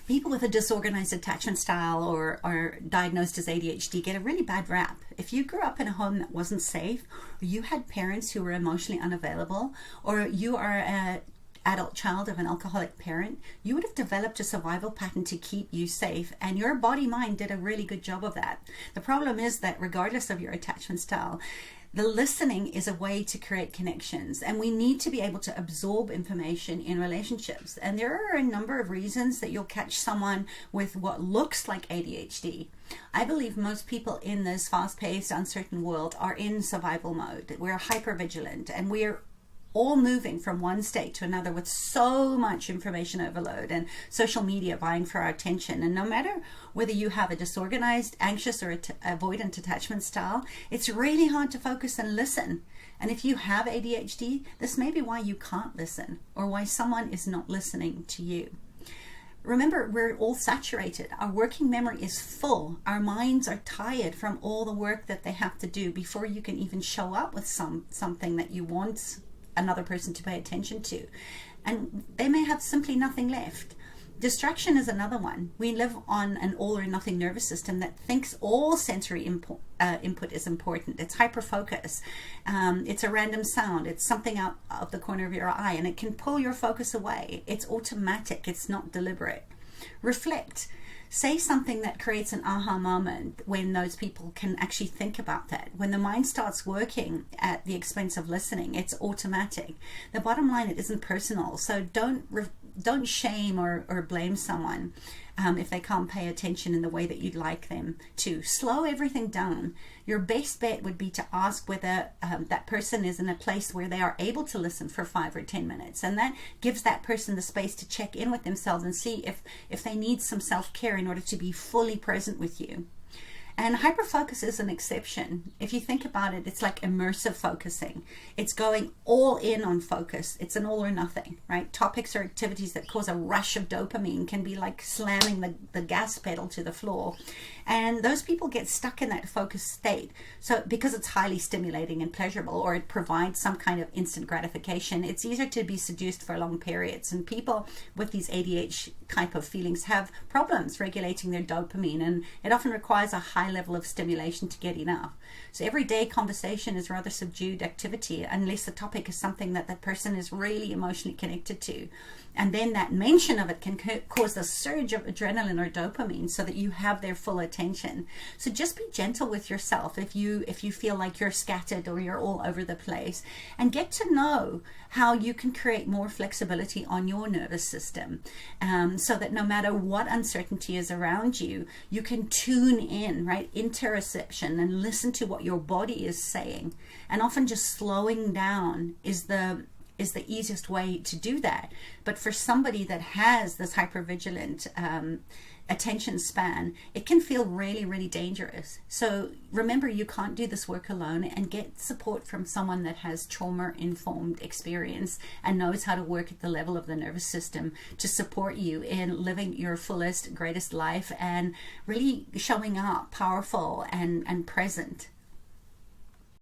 People with a disorganized attachment style or are diagnosed as ADHD get a really bad rap. If you grew up in a home that wasn't safe, or you had parents who were emotionally unavailable, or you are an adult child of an alcoholic parent, you would have developed a survival pattern to keep you safe, and your body mind did a really good job of that. The problem is that regardless of your attachment style, the listening is a way to create connections, and we need to be able to absorb information in relationships. And there are a number of reasons that you'll catch someone with what looks like ADHD. I believe most people in this fast-paced, uncertain world are in survival mode. We're hypervigilant, and we're all moving from one state to another with so much information overload and social media vying for our attention. And no matter whether you have a disorganized, anxious, or avoidant attachment style, it's really hard to focus and listen. And if you have ADHD, this may be why you can't listen, or why someone is not listening to you. Remember, we're all saturated. Our working memory is full. Our minds are tired from all the work that they have to do before you can even show up with something that you want another person to pay attention to. And they may have simply nothing left. Distraction is another one. We live on an all or nothing nervous system that thinks all sensory input is important. It's hyperfocus. It's a random sound. It's something out of the corner of your eye, and it can pull your focus away. It's automatic. It's not deliberate. Reflect. Say something that creates an aha moment when those people can actually think about that. When the mind starts working at the expense of listening, it's automatic. The bottom line, it isn't personal. So don't shame or blame someone if they can't pay attention in the way that you'd like them to. Slow everything down. Your best bet would be to ask whether that person is in a place where they are able to listen for 5 or 10 minutes. And that gives that person the space to check in with themselves and see if they need some self-care in order to be fully present with you. And hyperfocus is an exception. If you think about it, it's like immersive focusing. It's going all in on focus. It's an all or nothing, right? Topics or activities that cause a rush of dopamine can be like slamming the gas pedal to the floor. And those people get stuck in that focused state. So because it's highly stimulating and pleasurable, or it provides some kind of instant gratification, it's easier to be seduced for long periods. And people with these ADHD type of feelings have problems regulating their dopamine, and it often requires a high level of stimulation to get enough. So everyday conversation is rather subdued activity unless the topic is something that that person is really emotionally connected to. And then that mention of it can cause a surge of adrenaline or dopamine so that you have their full attention. So just be gentle with yourself if you feel like you're scattered or you're all over the place, and get to know how you can create more flexibility on your nervous system, so that no matter what uncertainty is around you, you can tune in, right? Interoception, and listen to what your body is saying. And often just slowing down is the easiest way to do that. But for somebody that has this hypervigilant attention span, it can feel really, really dangerous. So remember, you can't do this work alone, and get support from someone that has trauma-informed experience and knows how to work at the level of the nervous system to support you in living your fullest, greatest life and really showing up powerful and present.